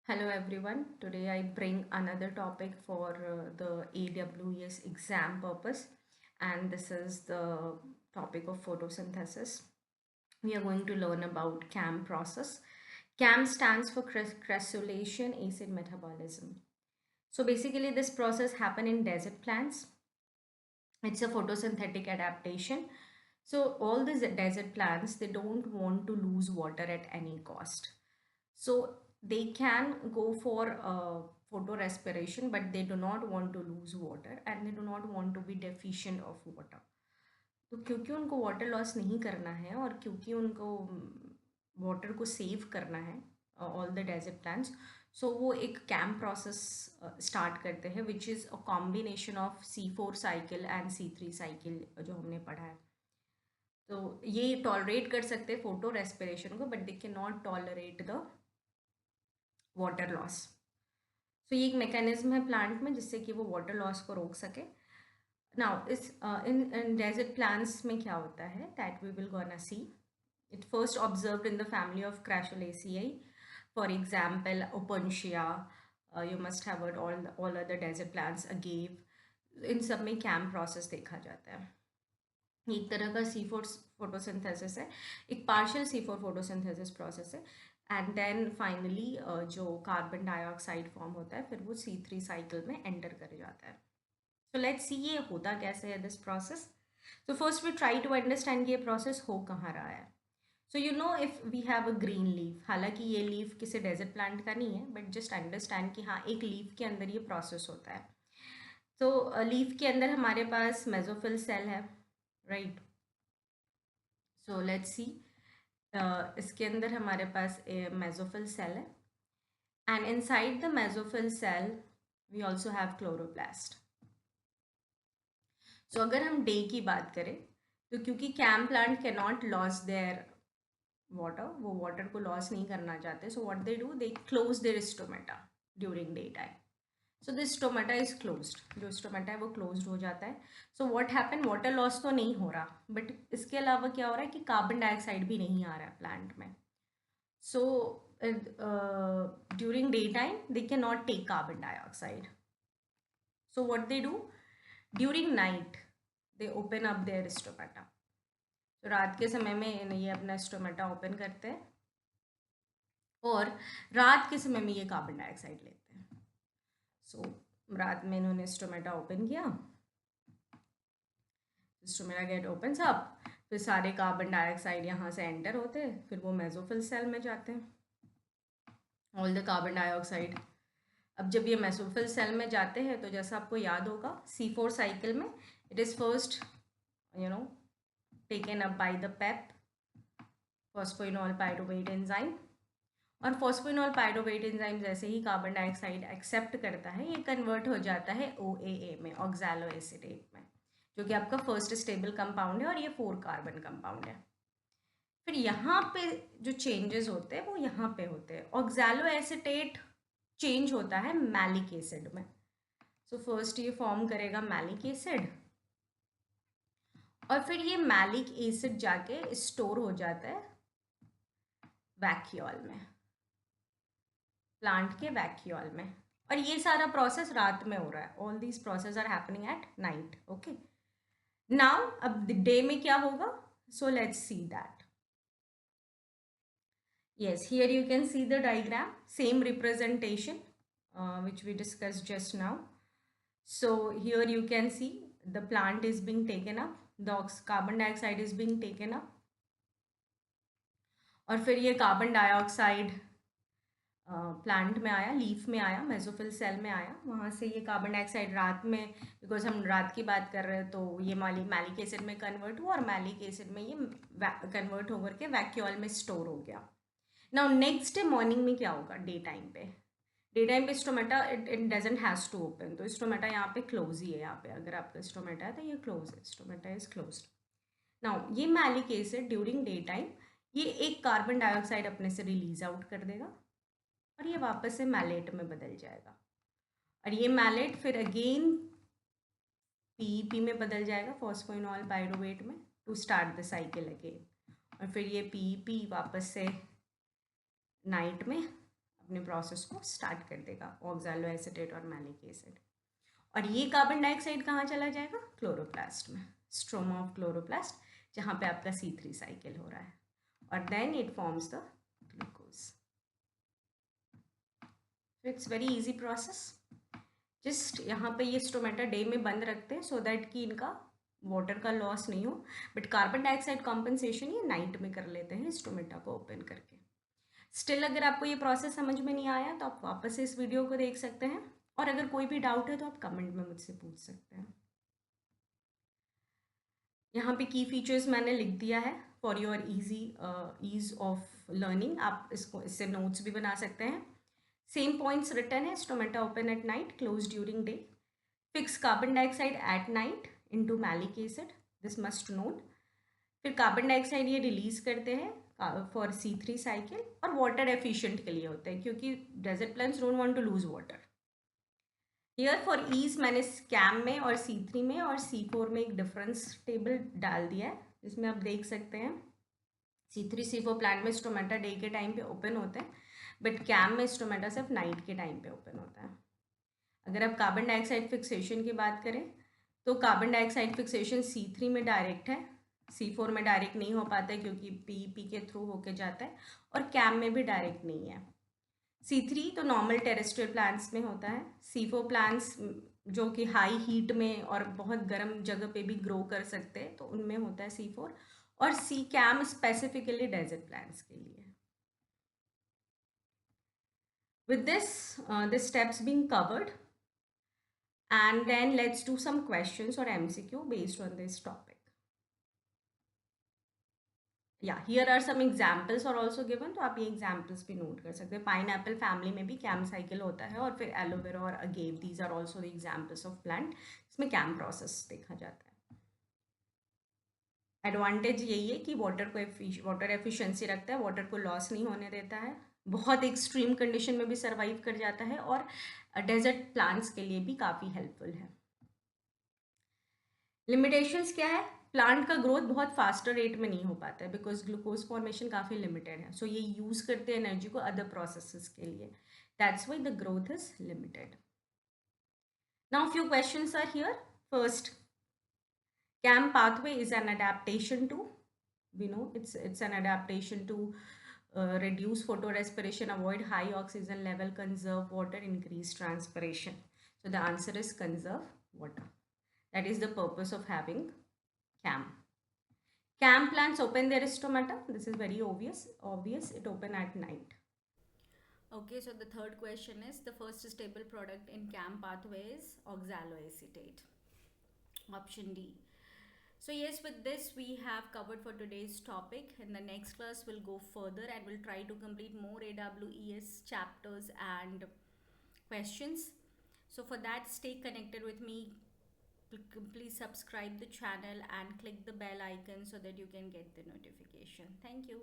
Hello everyone. Today I bring another topic for the AWS exam purpose, and this is the topic of photosynthesis. We are going to learn about CAM process. CAM stands for cressolation acid metabolism. So basically this process happen in desert plants. It's a photosynthetic adaptation. So all these desert plants, they don't want to lose water at any cost. So they can go for photo respiration, but they do not want to lose water and they do not want to be deficient of water. तो क्योंकि उनको water loss नहीं करना है और क्योंकि उनको water को सेव करना है ऑल द डेजर्ट प्लांट्स, सो वो एक कैम प्रोसेस स्टार्ट करते हैं which is a combination of C4 cycle and C3 cycle जो हमने पढ़ा है. तो ये टॉलरेट कर सकते हैं फोटो रेस्पिरेशन को, but they can not tolerate the water loss. So ये एक मैकेनिज्म है प्लांट में जिससे कि वो वाटर लॉस को रोक सके. नाउ इस इन डेजर्ट प्लांट्स में क्या होता है that we will gonna see. It first observed in the family of Crassulaceae. For example Opuntia, you must have heard all other desert plants, agave, इन सब में कैम प्रोसेस देखा जाता है. एक तरह का C4 फोटोसिंथेसिस है, एक पार्शियल C4 फोटोसिंथेसिस प्रोसेस है. एंड देन फाइनली जो कार्बन डाइऑक्साइड फॉर्म होता है फिर वो C3 साइकिल में एंटर कर जाता है. सो लेट्स सी ये होता कैसे है this process. So first we try to understand ये प्रोसेस हो कहाँ रहा है. So you know if we have a green leaf, हालांकि ये लीफ किसी डेजर्ट प्लांट का नहीं है, बट जस्ट अंडरस्टैंड कि हाँ एक लीफ के अंदर ये प्रोसेस होता है. तो लीफ के अंदर हमारे पास मेसोफिल सेल है, राइट. सो लेट्स सी, इसके अंदर हमारे पास मेसोफिल सेल है and inside the mesophyll cell we also have chloroplast. So अगर हम डे की बात करें तो क्योंकि CAM plant can not loss their water, वो वाटर को लॉस नहीं करना चाहते, so what they do, they close their stomata during day time. So this stomata is closed, जो स्टोमेटा है वो क्लोज्ड हो जाता है. So what happen, water loss तो नहीं हो रहा, बट इसके अलावा क्या हो रहा है कि कार्बन डाइऑक्साइड भी नहीं आ रहा है प्लांट में. So during day time they can not take carbon dioxide. So what they do, during night they open up their stomata. तो रात के समय में ये अपना स्टोमेटा ओपन करते हैं और रात के समय में ये कार्बन डाइऑक्साइड लेते हैं. सो रात में इन्होंने स्टोमेटा ओपन किया, स्टोमेटा गेट ओपन्स अप, फिर सारे कार्बन डाइऑक्साइड यहाँ से एंटर होते हैं, फिर वो मेसोफिल सेल में जाते हैं, ऑल द कार्बन डाइऑक्साइड. अब जब ये मेसोफिल सेल में जाते हैं तो जैसा आपको याद होगा C4 साइकिल में it is first you know taken up by the Pep, phosphoenol pyruvate enzyme. और फॉस्फोइनॉल पायरुवेट एंजाइम जैसे ही कार्बन डाइऑक्साइड एक्सेप्ट करता है ये कन्वर्ट हो जाता है OAA में, ऑक्सैलो एसीटेट में, जो कि आपका फर्स्ट स्टेबल कंपाउंड है और ये 4 कार्बन कंपाउंड है. फिर यहाँ पे जो चेंजेस होते हैं वो यहाँ पे होते हैं. ऑक्सैलो एसीटेट चेंज होता है मैलिक एसिड में. सो फर्स्ट ये फॉर्म करेगा मैलिक एसिड और फिर ये मैलिक एसिड जाके स्टोर हो जाता है वैक्यूल में, प्लांट के वैक्यूल में. और ये सारा प्रोसेस रात में हो रहा है. All these process are happening at night. Okay, now अब डे में क्या होगा, so let's see that. Yes, here you can see the diagram, same representation which we discussed just now. So here you can see the plant is being taken up, the carbon dioxide is being taken up, और फिर ये carbon dioxide plant में आया, leaf में आया, mesophyll cell में आया. वहाँ से ये कार्बन डाइऑक्साइड रात में, बिकॉज हम रात की बात कर रहे हैं, तो ये मैलिक एसिड में कन्वर्ट हुआ और मैलिक एसिड में ये कन्वर्ट होकर के वैक्यूल में स्टोर हो गया. नाउ नेक्स्ट डे मॉर्निंग में क्या होगा, डे टाइम पे, डे टाइम पे stomata it doesn't has to open, तो स्टोमेटा यहाँ पे क्लोज ही है. यहाँ पे अगर आपका स्टोमेटा है तो ये क्लोज है, स्टोमेटा इज क्लोज. नाउ ये malic acid during day time ये एक कार्बन डाइऑक्साइड अपने से रिलीज आउट कर देगा और ये वापस से मैलेट में बदल जाएगा. और ये मैलेट फिर अगेन PEP में बदल जाएगा, फॉस्फोइनॉल पायरुवेट में, to start the cycle again. और फिर ये PEP वापस से नाइट में, अपने प्रोसेस को स्टार्ट कर देगा, ऑक्सैलो एसीटेट और मैलिक एसिड। और ये कार्बन डाइऑक्साइड कहाँ चला जाएगा? क्लोरोप्लास्ट में, स्ट्रोमा ऑफ क्लोरोप्लास्ट, जहाँ पे आपका C3 साइकिल हो रहा है, और then it forms the glucose. It's very easy process. Just यहाँ पे ये स्टोमेटा डे में बंद रखते हैं सो दैट कि इनका वाटर का लॉस नहीं हो, बट कार्बन डाइऑक्साइड कॉम्पनसेशन ये नाइट में कर लेते हैं स्टोमेटा को ओपन करके। स्टिल अगर आपको ये प्रोसेस समझ में नहीं आया तो आप वापस से इस वीडियो को देख सकते हैं, और अगर कोई भी डाउट है तो आप कमेंट में मुझसे पूछ सकते हैं। यहाँ पे की फीचर्स मैंने लिख दिया है for your ease of learning. आप इसको इससे नोट्स भी बना सकते हैं। सेम पॉइंट्स रिटर्न है, stomata open at night, close during day, fix carbon dioxide at night into malic acid, this must note. फिर कार्बन डाइऑक्साइड ये रिलीज करते हैं फॉर C3 साइकिल, और वाटर एफिशिएंट के लिए होते हैं क्योंकि desert plants don't want to lose water. Here for ease मैंने कैम में और C3 में और C4 में एक डिफरेंस टेबल डाल दिया है, जिसमें आप देख सकते हैं C3 C4 प्लांट में स्टोमेटा डे के टाइम पे ओपन होते हैं, बट कैम में स्टोमेटा सिर्फ नाइट के टाइम पे ओपन होता है। अगर आप कार्बन डाइऑक्साइड फिक्सेशन की बात करें तो कार्बन डाइऑक्साइड फिक्सेशन C3 में डायरेक्ट है, C4 में डायरेक्ट नहीं हो पाता है क्योंकि पीईपी के थ्रू होके जाता है, और कैम में भी डायरेक्ट नहीं है। C3 तो नॉर्मल टेरेस्ट्रियल प्लांट्स में होता है, C4 प्लांट्स जो कि हाई हीट में और बहुत गर्म जगह पे भी ग्रो कर सकते हैं तो उनमें होता है C4, और C CAM specifically desert plants के लिए। With this, the steps being covered, and then let's do some questions or MCQ based on this topic. Yeah, here are some examples are also given, तो आप ये examples भी note कर सकते हैं। Pineapple family में भी कैम साइकिल होता है, और फिर एलोवेरा और agave, these are also the examples of plant इसमें कैम प्रोसेस देखा जाता है। एडवांटेज यही है कि वाटर एफिशिएंसी रखता है, वाटर को लॉस नहीं होने देता है, बहुत एक्सट्रीम कंडीशन में भी सर्वाइव कर जाता है, और डेजर्ट प्लांट्स के लिए भी काफ़ी हेल्पफुल है। लिमिटेशंस क्या है? प्लांट का ग्रोथ बहुत फास्टर रेट में नहीं हो पाता है बिकॉज ग्लूकोज फॉर्मेशन काफ़ी लिमिटेड है, सो ये यूज़ करते हैं एनर्जी को अदर प्रोसेसेस के लिए, that's why the growth is limited. Now few questions are here. First, CAM pathway is an adaptation to, we know it's an adaptation to reduce photorespiration, avoid high oxygen level, conserve water, increase transpiration. So the answer is conserve water. That is the purpose of having CAM. CAM plants open their stomata. This is very obvious. It open at night. Okay, so the third question is the first stable product in CAM pathway is oxaloacetate. Option D. So yes, with this we have covered for today's topic. In the next class we'll go further and we'll try to complete more AWES chapters and questions. So for that, stay connected with me. Please subscribe the channel and click the bell icon so that you can get the notification. Thank you.